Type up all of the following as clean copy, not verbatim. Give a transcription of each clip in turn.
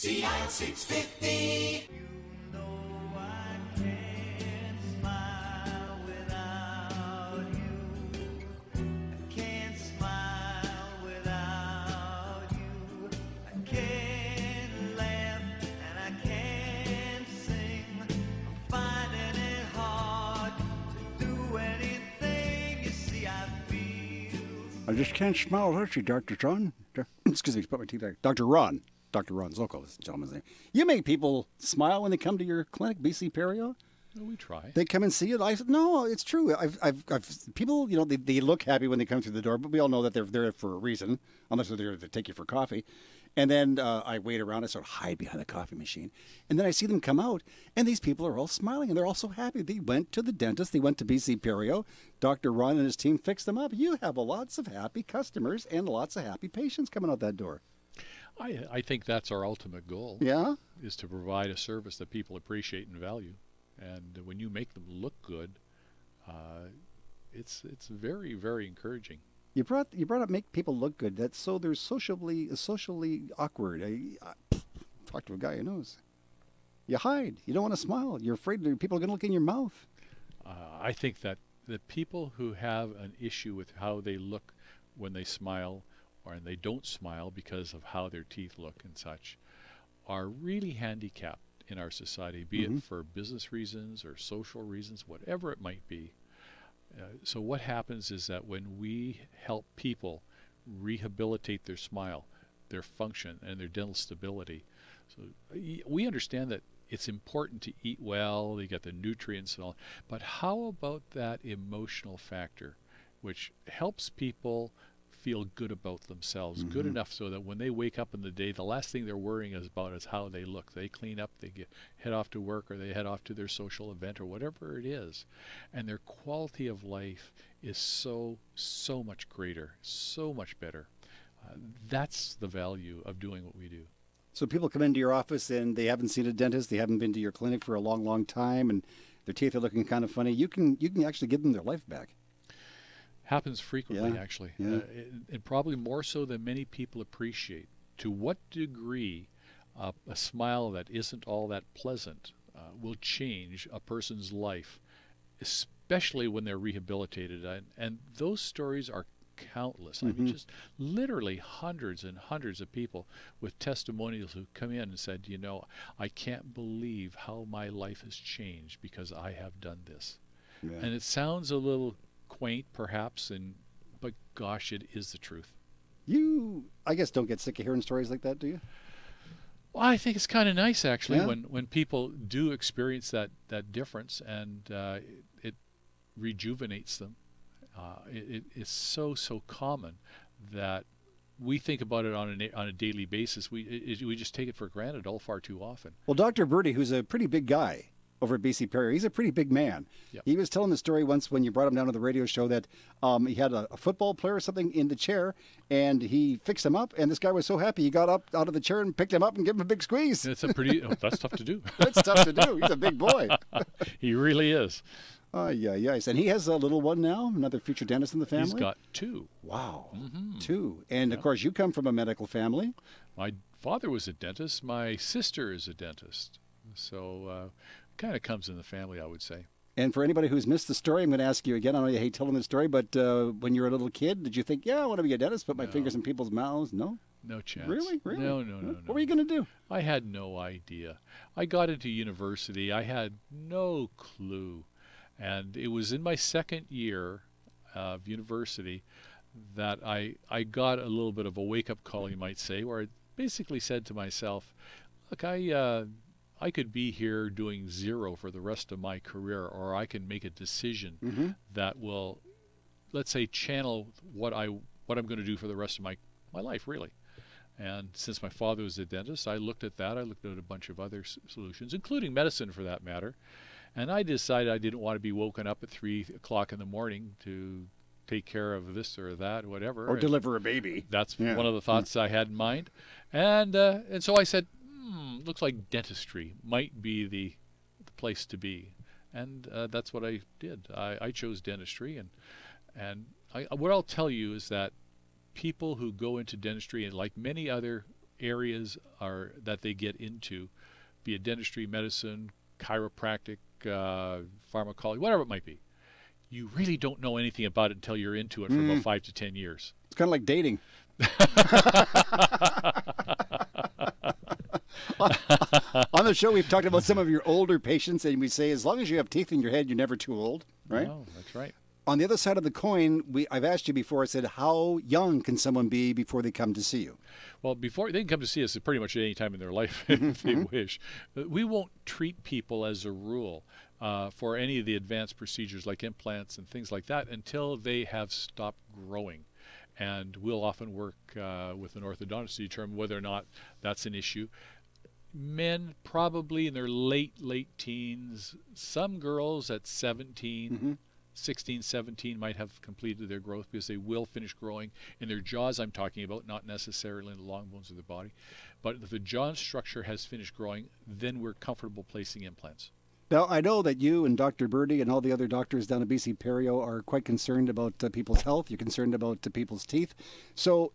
CI650. I just can't smile, hurt you, Dr. John. Excuse me, put my teeth back. Dr. Ron. Dr. Ron Zocco is the gentleman's name. You make people smile when they come to your clinic, BC Perio? Well, we try. They come and see it. I said, no, it's true. I've people, you know, they look happy when they come through the door, but we all know that they're there for a reason, unless they're there to take you for coffee. And then I wait around, I sort of hide behind the coffee machine. And then I see them come out, and these people are all smiling, and they're all so happy. They went to the dentist. They went to BC Perio. Dr. Ron and his team fixed them up. You have lots of happy customers and lots of happy patients coming out that door. I think that's our ultimate goal. Yeah? Is to provide a service that people appreciate and value. And when you make them look good, it's very, very encouraging. You brought up make people look good. That's so they're socially awkward. I talk to a guy who knows. You hide. You don't want to smile. You're afraid that people are going to look in your mouth. I think that the people who have an issue with how they look when they smile, or they don't smile because of how their teeth look and such, are really handicapped in our society, be it for business reasons or social reasons, whatever it might be. So what happens is that when we help people rehabilitate their smile, their function, and their dental stability, so we understand that it's important to eat well, you get the nutrients and all, but how about that emotional factor, which helps people feel good about themselves, good enough so that when they wake up in the day, the last thing they're worrying about is how they look. They clean up, they head off to work, or they head off to their social event, or whatever it is, and their quality of life is so much greater, so much better. That's the value of doing what we do. So people come into your office and they haven't seen a dentist, they haven't been to your clinic for a long time, and their teeth are looking kind of funny. You can actually give them their life back. Happens frequently, actually, yeah. And probably more so than many people appreciate. To what degree a smile that isn't all that pleasant will change a person's life, especially when they're rehabilitated. And those stories are countless. I mean, just literally hundreds and hundreds of people with testimonials who come in and said, you know, I can't believe how my life has changed because I have done this. Yeah. And it sounds a little quaint perhaps, but gosh, it is the truth. You, I guess, don't get sick of hearing stories like that, do you? Well, I think it's kind of nice actually, when people do experience that difference, and it rejuvenates them. It's so common that we think about it on a daily basis. We just take it for granted all far too often. Well, Dr. Birdie, who's a pretty big guy over at BC Perio, he's a pretty big man. Yep. He was telling the story once when you brought him down to the radio show that he had a football player or something in the chair, and he fixed him up, and this guy was so happy he got up out of the chair and picked him up and gave him a big squeeze. That's tough to do. That's tough to do. He's a big boy. He really is. Yes. And he has a little one now, another future dentist in the family? He's got two. Wow. 2. And, of course, you come from a medical family. My father was a dentist. My sister is a dentist. So it kind of comes in the family, I would say. And for anybody who's missed the story, I'm going to ask you again. I know you hate telling the story, but when you were a little kid, did you think, I want to be a dentist, put my fingers in people's mouths? No? No chance. Really? No. What were you going to do? I had no idea. I got into university. I had no clue. And it was in my second year of university that I got a little bit of a wake-up call, you might say, where I basically said to myself, look, I could be here doing zero for the rest of my career, or I can make a decision that will, let's say, channel what I'm going to do for the rest of my life, really. And since my father was a dentist, I looked at that. I looked at a bunch of other solutions, including medicine for that matter. And I decided I didn't want to be woken up at 3 o'clock in the morning to take care of this or that, whatever. Or deliver a baby. That's one of the thoughts I had in mind. And so I said, looks like dentistry might be the place to be. And that's what I did. I chose dentistry. And what I'll tell you is that people who go into dentistry, and like many other areas are that they get into, be it dentistry, medicine, chiropractic, pharmacology, whatever it might be. You really don't know anything about it until you're into it for about 5 to 10 years. It's kind of like dating. On the show, we've talked about some of your older patients, and we say as long as you have teeth in your head, you're never too old, right? Oh, that's right. On the other side of the coin, I've asked you before, I said, how young can someone be before they come to see you? Well, before they can come to see us at pretty much any time in their life if they wish. We won't treat people as a rule for any of the advanced procedures like implants and things like that until they have stopped growing. And we'll often work with an orthodontist to determine whether or not that's an issue. Men probably in their late teens, some girls at 17, 16, 17 might have completed their growth because they will finish growing in their jaws. I'm talking about, not necessarily in the long bones of the body. But if the jaw structure has finished growing, then we're comfortable placing implants. Now, I know that you and Dr. Birdie and all the other doctors down at BC Perio are quite concerned about people's health. You're concerned about people's teeth. So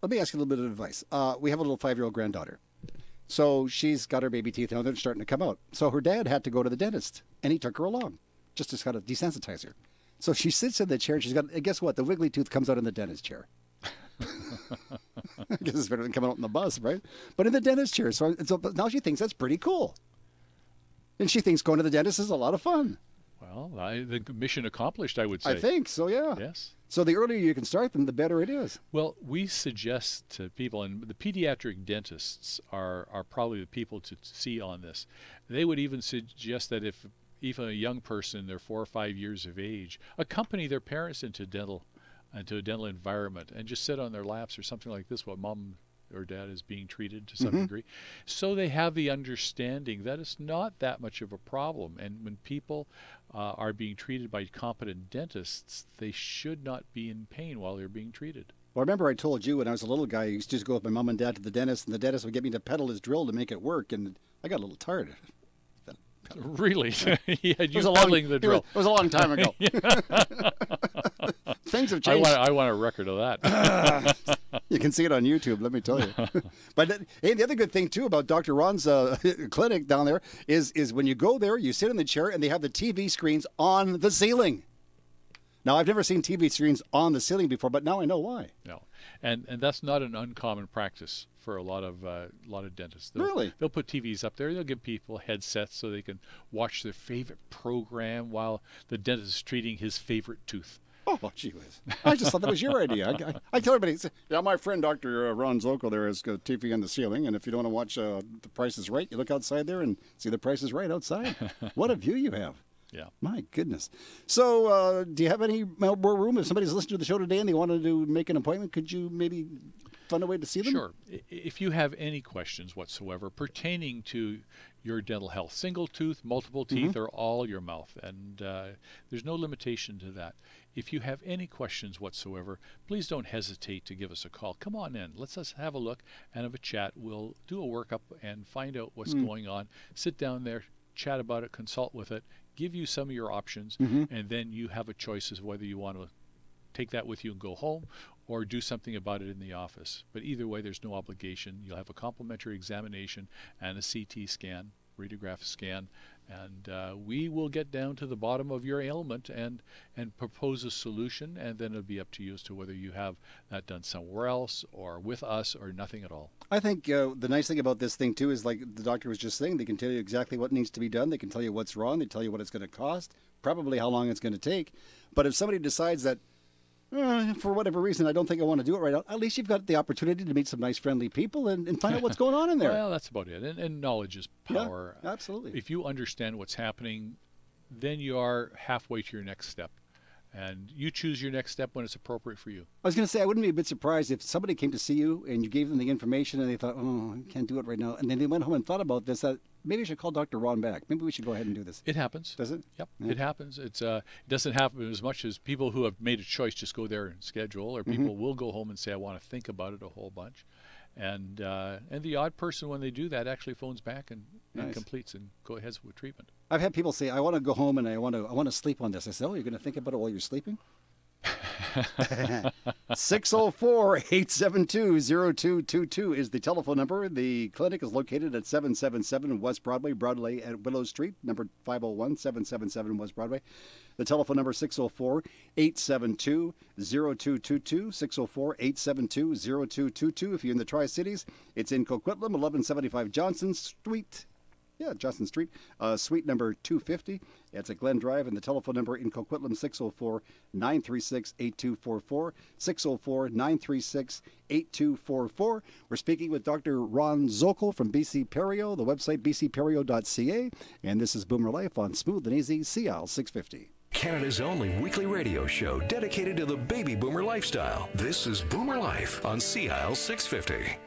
let me ask you a little bit of advice. We have a little 5-year-old granddaughter. So she's got her baby teeth now. They're starting to come out. So her dad had to go to the dentist, and he took her along just to kind of desensitize her. So she sits in the chair, and she's got, and guess what? The wiggly tooth comes out in the dentist chair. I guess it's better than coming out in the bus, right? But in the dentist chair. So now she thinks that's pretty cool. And she thinks going to the dentist is a lot of fun. Well, the mission accomplished, I would say. I think so, yeah. Yes. So the earlier you can start them, the better it is. Well, we suggest to people, and the pediatric dentists are probably the people to see on this. They would even suggest that if even a young person, they're 4 or 5 years of age, accompany their parents into a dental environment and just sit on their laps or something like this while mom or dad is being treated to some degree, so they have the understanding that it's not that much of a problem. And when people are being treated by competent dentists, they should not be in pain while they're being treated. Well, I remember I told you when I was a little guy, I used to just go with my mom and dad to the dentist, and the dentist would get me to pedal his drill to make it work, and I got a little tired of it. Really? He had you pedaling the drill. It was a long time ago. Things have changed. I want a record of that. You can see it on YouTube, let me tell you. But hey, the other good thing, too, about Dr. Ron's clinic down there is when you go there, you sit in the chair, and they have the TV screens on the ceiling. Now, I've never seen TV screens on the ceiling before, but now I know why. No, and that's not an uncommon practice for a lot of dentists. Really? They'll put TVs up there. They'll give people headsets so they can watch their favorite program while the dentist is treating his favorite tooth. Oh, gee whiz. I just thought that was your idea. I tell everybody, yeah, my friend Dr. Ron Zoko there has got TV on the ceiling, and if you don't want to watch The Price is Right, you look outside there and see The Price is Right outside. What a view you have. Yeah. My goodness. So do you have any more room? If somebody's listening to the show today and they wanted to make an appointment, could you maybe find a way to see them? Sure. If you have any questions whatsoever pertaining to your dental health, single tooth, multiple teeth, or all your mouth, and there's no limitation to that. If you have any questions whatsoever, please don't hesitate to give us a call. Come on in. Let's us have a look and have a chat. We'll do a workup and find out what's going on. Sit down there, chat about it, consult with it, give you some of your options, and then you have a choice as whether you want to take that with you and go home or do something about it in the office. But either way, there's no obligation. You'll have a complimentary examination and a CT scan, radiograph scan, and we will get down to the bottom of your ailment and propose a solution, and then it'll be up to you as to whether you have that done somewhere else or with us or nothing at all. I think the nice thing about this thing, too, is like the doctor was just saying, they can tell you exactly what needs to be done. They can tell you what's wrong. They tell you what it's going to cost, probably how long it's going to take. But if somebody decides that, for whatever reason, I don't think I want to do it right now, at least you've got the opportunity to meet some nice, friendly people and find out what's going on in there. Well, that's about it. And knowledge is power. Yeah, absolutely. If you understand what's happening, then you are halfway to your next step. And you choose your next step when it's appropriate for you. I was going to say, I wouldn't be a bit surprised if somebody came to see you and you gave them the information and they thought, oh, I can't do it right now. And then they went home and thought about this, that maybe I should call Dr. Ron back. Maybe we should go ahead and do this. It happens. Does it? Yep, Yeah. it happens. It doesn't happen as much as people who have made a choice just go there and schedule, or people will go home and say, I want to think about it a whole bunch. And the odd person, when they do that, actually phones back and completes and go ahead with treatment. I've had people say, I want to go home and I want to sleep on this. I said, oh, you're going to think about it while you're sleeping? 604-872-0222 is the telephone number. The clinic is located at 777 West Broadway, Broadway at Willow Street, number 501, 777 West Broadway. The telephone number 604-872-0222, 604-872-0222. If you're in the Tri-Cities, it's in Coquitlam, 1175 Johnson Street. Yeah, Johnson Street, suite number 250. It's at Glen Drive, and the telephone number in Coquitlam, 604-936-8244, 604-936-8244. We're speaking with Dr. Ron Zokol from BC Perio, the website bcperio.ca, and this is Boomer Life on Smooth and Easy CL 650. Canada's only weekly radio show dedicated to the baby boomer lifestyle. This is Boomer Life on CL 650.